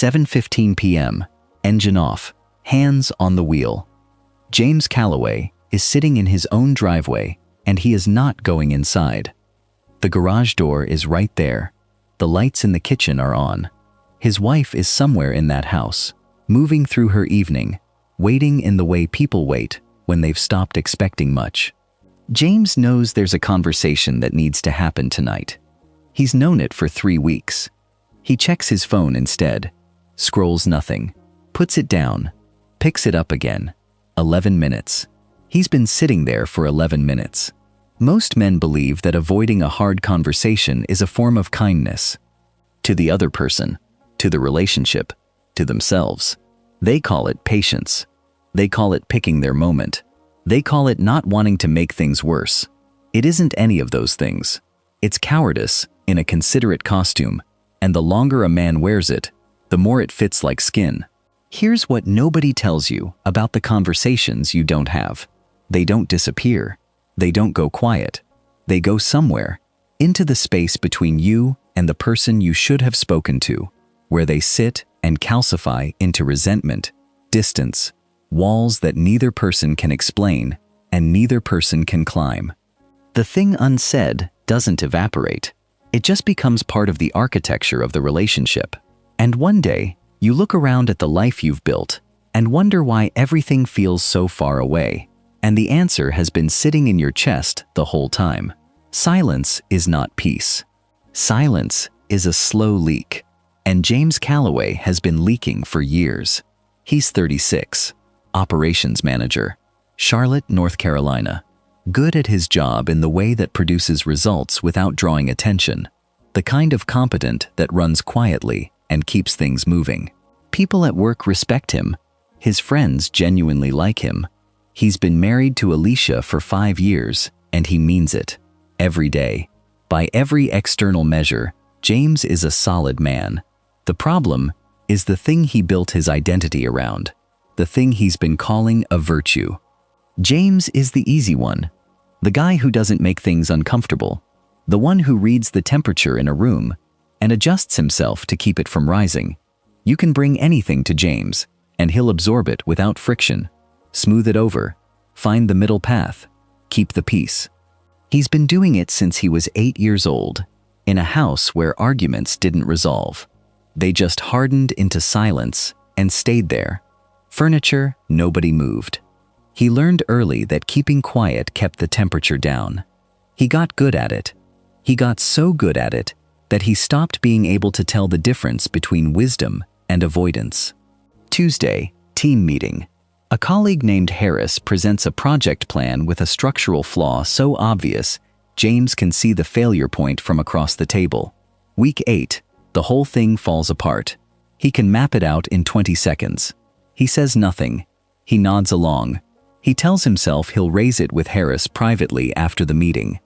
7:15 p.m., engine off, hands on the wheel. James Calloway is sitting in his own driveway, and he is not going inside. The garage door is right there. The lights in the kitchen are on. His wife is somewhere in that house, moving through her evening, waiting in the way people wait when they've stopped expecting much. James knows there's a conversation that needs to happen tonight. He's known it for 3 weeks. He checks his phone instead, scrolls nothing, puts it down, picks it up again. 11 minutes. He's been sitting there for 11 minutes. Most men believe that avoiding a hard conversation is a form of kindness. To the other person, to the relationship, to themselves. They call it patience. They call it picking their moment. They call it not wanting to make things worse. It isn't any of those things. It's cowardice in a considerate costume, and the longer a man wears it, the more it fits like skin. Here's what nobody tells you about the conversations you don't have. They don't disappear. They don't go quiet. They go somewhere, into the space between you and the person you should have spoken to, where they sit and calcify into resentment, distance, walls that neither person can explain and neither person can climb. The thing unsaid doesn't evaporate. It just becomes part of the architecture of the relationship. And one day, you look around at the life you've built and wonder why everything feels so far away. And the answer has been sitting in your chest the whole time. Silence is not peace. Silence is a slow leak. And James Calloway has been leaking for years. He's 36, operations manager, Charlotte, North Carolina. Good at his job in the way that produces results without drawing attention. The kind of competent that runs quietly and keeps things moving. People at work respect him. His friends genuinely like him. He's been married to Alicia for 5 years, and he means it. Every day. By every external measure, James is a solid man. The problem is the thing he built his identity around. The thing he's been calling a virtue. James is the easy one. The guy who doesn't make things uncomfortable. The one who reads the temperature in a room and adjusts himself to keep it from rising. You can bring anything to James, and he'll absorb it without friction. Smooth it over, find the middle path, keep the peace. He's been doing it since he was 8 years old, in a house where arguments didn't resolve. They just hardened into silence and stayed there. Furniture, nobody moved. He learned early that keeping quiet kept the temperature down. He got good at it. He got so good at it that he stopped being able to tell the difference between wisdom and avoidance. Tuesday, team meeting. A colleague named Harris presents a project plan with a structural flaw so obvious, James can see the failure point from across the table. Week 8, the whole thing falls apart. He can map it out in 20 seconds. He says nothing. He nods along. He tells himself he'll raise it with Harris privately after the meeting.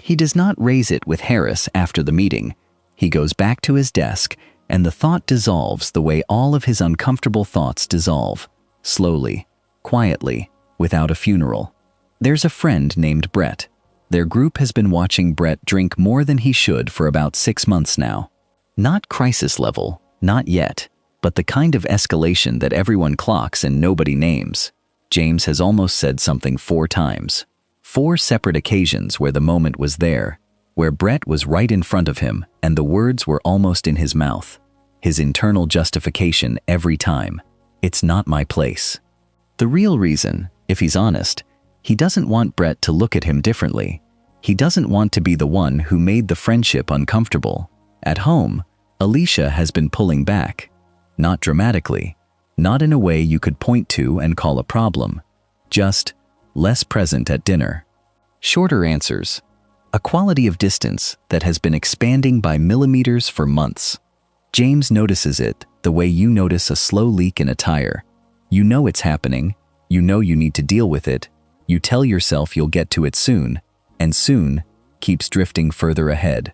He does not raise it with Harris after the meeting. He goes back to his desk, and the thought dissolves the way all of his uncomfortable thoughts dissolve. Slowly, quietly, without a funeral. There's a friend named Brett. Their group has been watching Brett drink more than he should for about 6 months now. Not crisis level, not yet, but the kind of escalation that everyone clocks and nobody names. James has almost said something 4 times. 4 separate occasions where the moment was there, where Brett was right in front of him and the words were almost in his mouth. His internal justification every time. It's not my place. The real reason, if he's honest, he doesn't want Brett to look at him differently. He doesn't want to be the one who made the friendship uncomfortable. At home, Alicia has been pulling back. Not dramatically. Not in a way you could point to and call a problem. Just less present at dinner. Shorter answers. A quality of distance that has been expanding by millimeters for months. James notices it the way you notice a slow leak in a tire. You know it's happening. You know you need to deal with it. You tell yourself you'll get to it soon, and soon keeps drifting further ahead.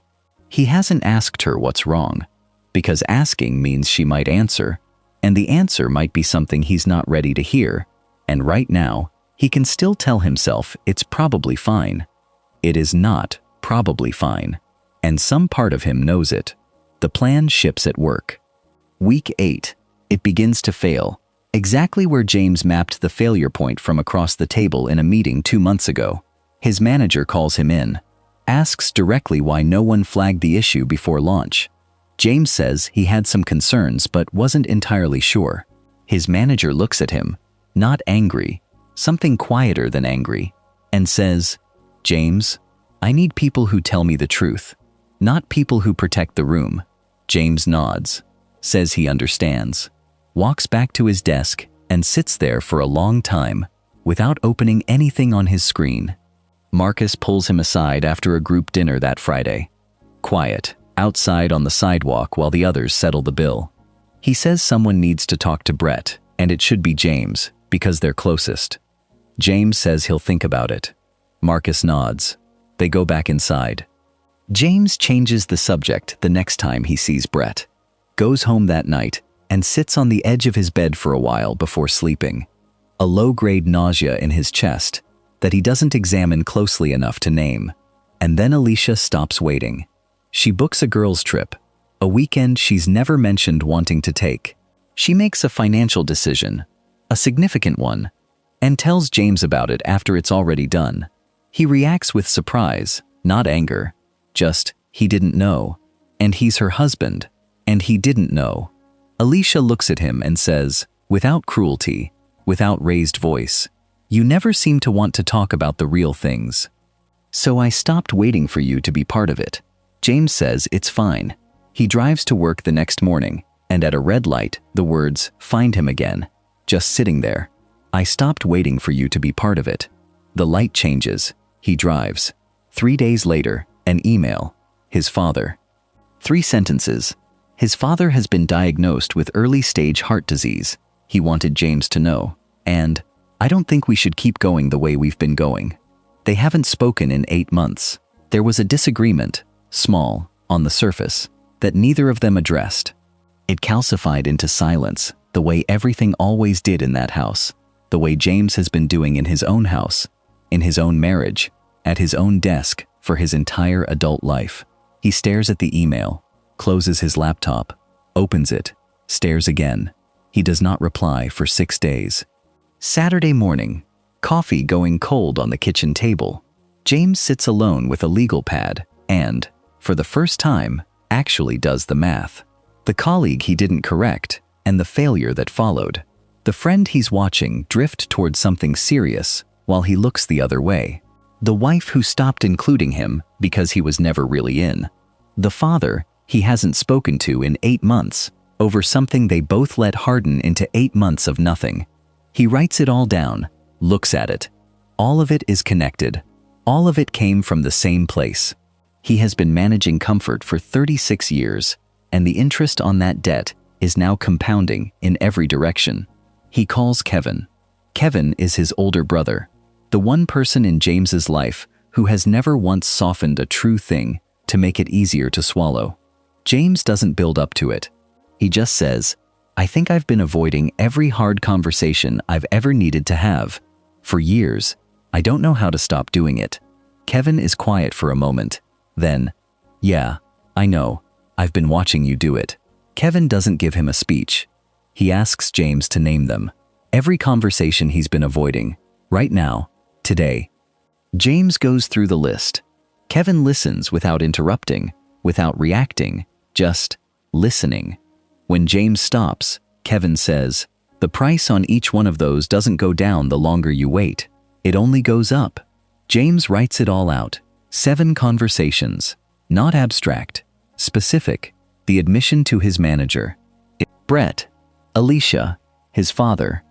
He hasn't asked her what's wrong, because asking means she might answer, and the answer might be something he's not ready to hear, and right now, he can still tell himself it's probably fine. It is not probably fine, and some part of him knows it. The plan ships at work. Week 8. It begins to fail. Exactly where James mapped the failure point from across the table in a meeting 2 months ago. His manager calls him in, asks directly why no one flagged the issue before launch. James says he had some concerns but wasn't entirely sure. His manager looks at him, not angry, something quieter than angry, and says, "James, I need people who tell me the truth, not people who protect the room." James nods, says he understands, walks back to his desk and sits there for a long time without opening anything on his screen. Marcus pulls him aside after a group dinner that Friday. Quiet, outside on the sidewalk while the others settle the bill. He says someone needs to talk to Brett, and it should be James, because they're closest. James says he'll think about it. Marcus nods. They go back inside. James changes the subject the next time he sees Brett, goes home that night, and sits on the edge of his bed for a while before sleeping. A low-grade nausea in his chest that he doesn't examine closely enough to name. And then Alicia stops waiting. She books a girls' trip, a weekend she's never mentioned wanting to take. She makes a financial decision, a significant one, and tells James about it after it's already done. He reacts with surprise, not anger. Just, he didn't know. And he's her husband. And he didn't know. Alicia looks at him and says, without cruelty, without raised voice, "You never seem to want to talk about the real things. So I stopped waiting for you to be part of it." James says it's fine. He drives to work the next morning, and at a red light, the words, "Find him again," just sitting there. "I stopped waiting for you to be part of it." The light changes. He drives. 3 days later, an email. His father. 3 sentences. His father has been diagnosed with early-stage heart disease. He wanted James to know. And, "I don't think we should keep going the way we've been going." They haven't spoken in 8 months. There was a disagreement, small, on the surface, that neither of them addressed. It calcified into silence, the way everything always did in that house, the way James has been doing in his own house, in his own marriage, at his own desk, for his entire adult life. He stares at the email, closes his laptop, opens it, stares again. He does not reply for 6 days. Saturday morning, coffee going cold on the kitchen table. James sits alone with a legal pad and, for the first time, actually does the math. The colleague he didn't correct, and the failure that followed. The friend he's watching drift towards something serious while he looks the other way. The wife who stopped including him because he was never really in. The father he hasn't spoken to in 8 months over something they both let harden into 8 months of nothing. He writes it all down, looks at it. All of it is connected. All of it came from the same place. He has been managing comfort for 36 years, and the interest on that debt is now compounding in every direction. He calls Kevin. Kevin is his older brother, the one person in James's life who has never once softened a true thing to make it easier to swallow. James doesn't build up to it. He just says, "I think I've been avoiding every hard conversation I've ever needed to have. For years, I don't know how to stop doing it." Kevin is quiet for a moment. Then, "Yeah, I know. I've been watching you do it." Kevin doesn't give him a speech. He asks James to name them. Every conversation he's been avoiding, right now, today. James goes through the list. Kevin listens without interrupting, without reacting, just listening. When James stops, Kevin says, "The price on each one of those doesn't go down the longer you wait. It only goes up." James writes it all out. 7 conversations, not abstract, specific, the admission to his manager. Brett, Alicia, his father,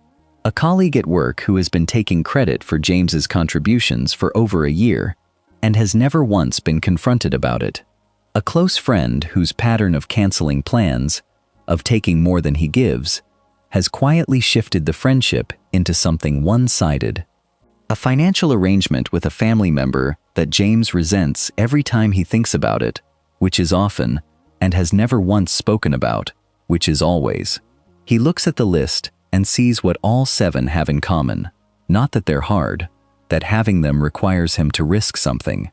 a colleague at work who has been taking credit for James's contributions for over a year and has never once been confronted about it. A close friend whose pattern of canceling plans, of taking more than he gives, has quietly shifted the friendship into something one-sided. A financial arrangement with a family member that James resents every time he thinks about it, which is often, and has never once spoken about, which is always. He looks at the list and sees what all 7 have in common. Not that they're hard, that having them requires him to risk something.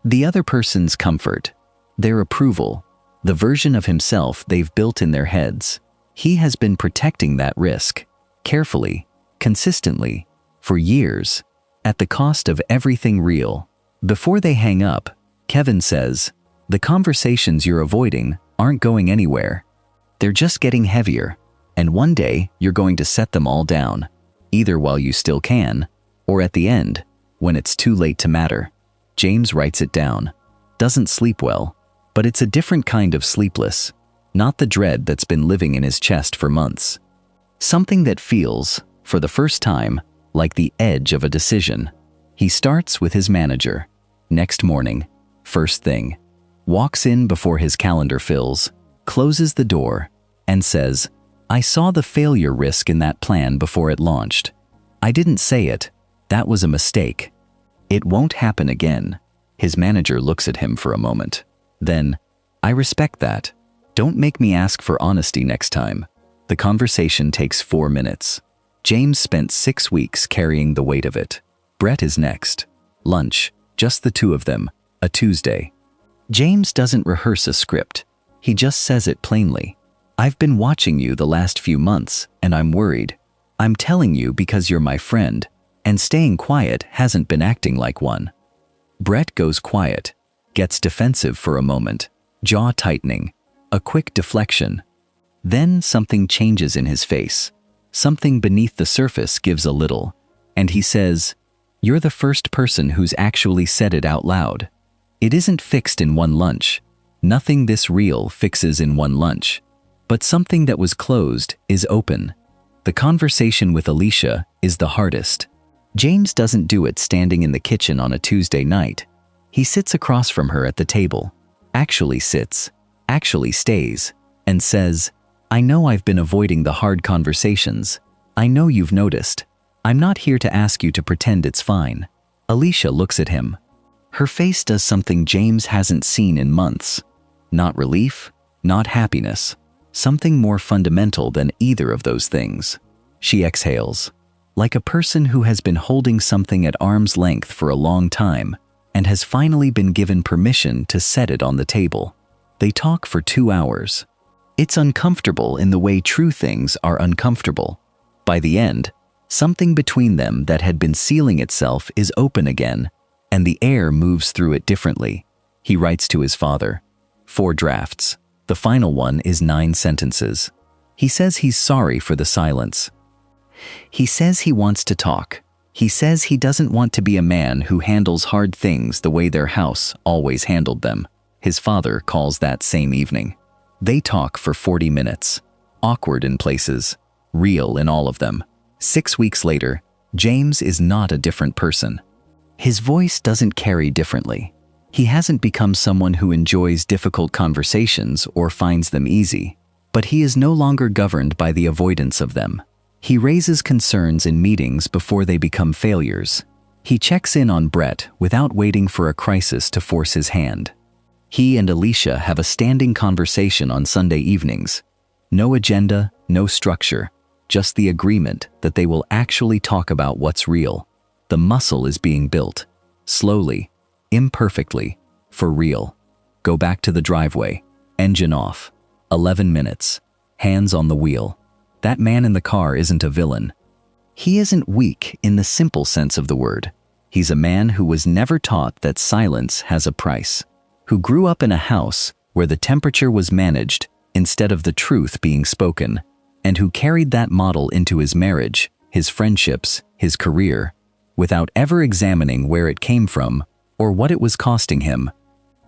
The other person's comfort, their approval, the version of himself they've built in their heads. He has been protecting that risk, carefully, consistently, for years, at the cost of everything real. Before they hang up, Kevin says, "The conversations you're avoiding aren't going anywhere. They're just getting heavier, and one day you're going to set them all down, either while you still can, or at the end, when it's too late to matter." James writes it down. Doesn't sleep well, but it's a different kind of sleepless, not the dread that's been living in his chest for months. Something that feels, for the first time, like the edge of a decision. He starts with his manager. Next morning, first thing, walks in before his calendar fills, closes the door, and says, "I saw the failure risk in that plan before it launched. I didn't say it. That was a mistake. It won't happen again." His manager looks at him for a moment. Then, "I respect that. Don't make me ask for honesty next time." The conversation takes 4 minutes. James spent 6 weeks carrying the weight of it. Brett is next. Lunch, just the two of them, a Tuesday. James doesn't rehearse a script. He just says it plainly. "I've been watching you the last few months, and I'm worried. I'm telling you because you're my friend, and staying quiet hasn't been acting like one." Brett goes quiet, gets defensive for a moment, jaw tightening, a quick deflection. Then something changes in his face. Something beneath the surface gives a little, and he says, "You're the first person who's actually said it out loud. It isn't fixed in one lunch. Nothing this real fixes in one lunch. But something that was closed is open." The conversation with Alicia is the hardest. James doesn't do it standing in the kitchen on a Tuesday night. He sits across from her at the table, actually sits, actually stays, and says, "I know I've been avoiding the hard conversations. I know you've noticed. I'm not here to ask you to pretend it's fine." Alicia looks at him. Her face does something James hasn't seen in months. Not relief, not happiness. Something more fundamental than either of those things. She exhales, like a person who has been holding something at arm's length for a long time and has finally been given permission to set it on the table. They talk for 2 hours. It's uncomfortable in the way true things are uncomfortable. By the end, something between them that had been sealing itself is open again, and the air moves through it differently. He writes to his father. 4 drafts. The final one is 9 sentences. He says he's sorry for the silence. He says he wants to talk. He says he doesn't want to be a man who handles hard things the way their house always handled them. His father calls that same evening. They talk for 40 minutes. Awkward in places, real in all of them. 6 weeks later, James is not a different person. His voice doesn't carry differently. He hasn't become someone who enjoys difficult conversations or finds them easy, but he is no longer governed by the avoidance of them. He raises concerns in meetings before they become failures. He checks in on Brett without waiting for a crisis to force his hand. He and Alicia have a standing conversation on Sunday evenings. No agenda, no structure, just the agreement that they will actually talk about what's real. The muscle is being built, slowly, imperfectly, for real. Go back to the driveway, engine off. 11 minutes, hands on the wheel. That man in the car isn't a villain. He isn't weak in the simple sense of the word. He's a man who was never taught that silence has a price, who grew up in a house where the temperature was managed instead of the truth being spoken, and who carried that model into his marriage, his friendships, his career, without ever examining where it came from or what it was costing him.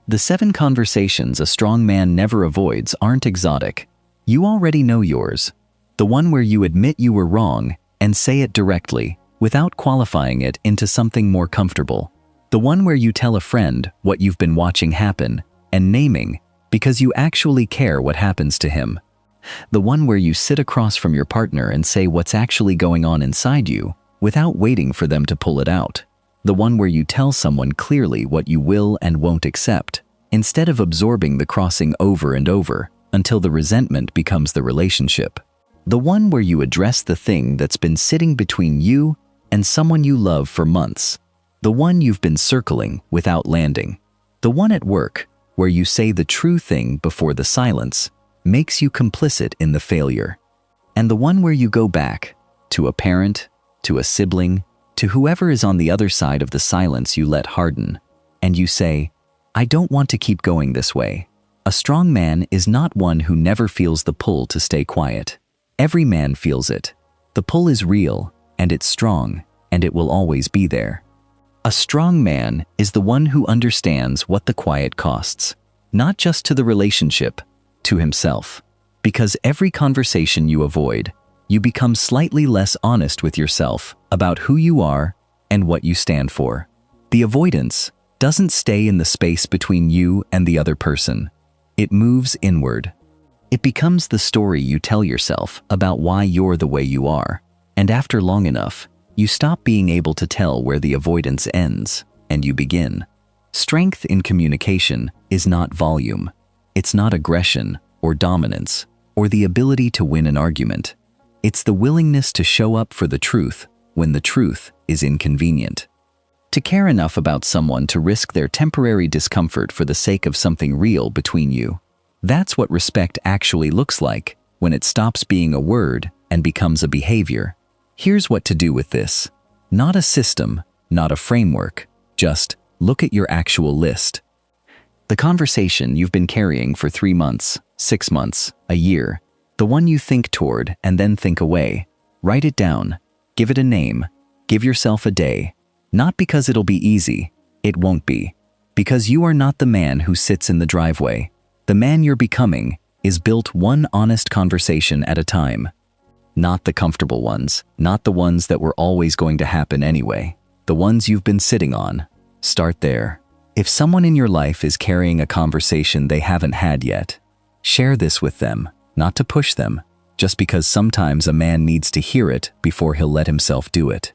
The 7 conversations a strong man never avoids aren't exotic. You already know yours. The one where you admit you were wrong and say it directly, without qualifying it into something more comfortable. The one where you tell a friend what you've been watching happen and naming because you actually care what happens to him. The one where you sit across from your partner and say what's actually going on inside you without waiting for them to pull it out. The one where you tell someone clearly what you will and won't accept, instead of absorbing the crossing over and over until the resentment becomes the relationship. The one where you address the thing that's been sitting between you and someone you love for months. The one you've been circling without landing. The one at work where you say the true thing before the silence, makes you complicit in the failure. And the one where you go back, to a parent, to a sibling, to whoever is on the other side of the silence you let harden, and you say, I don't want to keep going this way. A strong man is not one who never feels the pull to stay quiet. Every man feels it. The pull is real, and it's strong, and it will always be there. A strong man is the one who understands what the quiet costs, not just to the relationship, to himself. Because every conversation you avoid, you become slightly less honest with yourself about who you are and what you stand for. The avoidance doesn't stay in the space between you and the other person. It moves inward. It becomes the story you tell yourself about why you're the way you are. And after long enough, you stop being able to tell where the avoidance ends, and you begin. Strength in communication is not volume. It's not aggression or dominance or the ability to win an argument. It's the willingness to show up for the truth when the truth is inconvenient. To care enough about someone to risk their temporary discomfort for the sake of something real between you. That's what respect actually looks like when it stops being a word and becomes a behavior. Here's what to do with this. Not a system, not a framework. Just look at your actual list. The conversation you've been carrying for 3 months, 6 months, a year. The one you think toward and then think away. Write it down. Give it a name. Give yourself a day. Not because it'll be easy. It won't be. Because you are not the man who sits in the driveway. The man you're becoming is built one honest conversation at a time. Not the comfortable ones, not the ones that were always going to happen anyway. The ones you've been sitting on. Start there. If someone in your life is carrying a conversation they haven't had yet, share this with them, not to push them, just because sometimes a man needs to hear it before he'll let himself do it.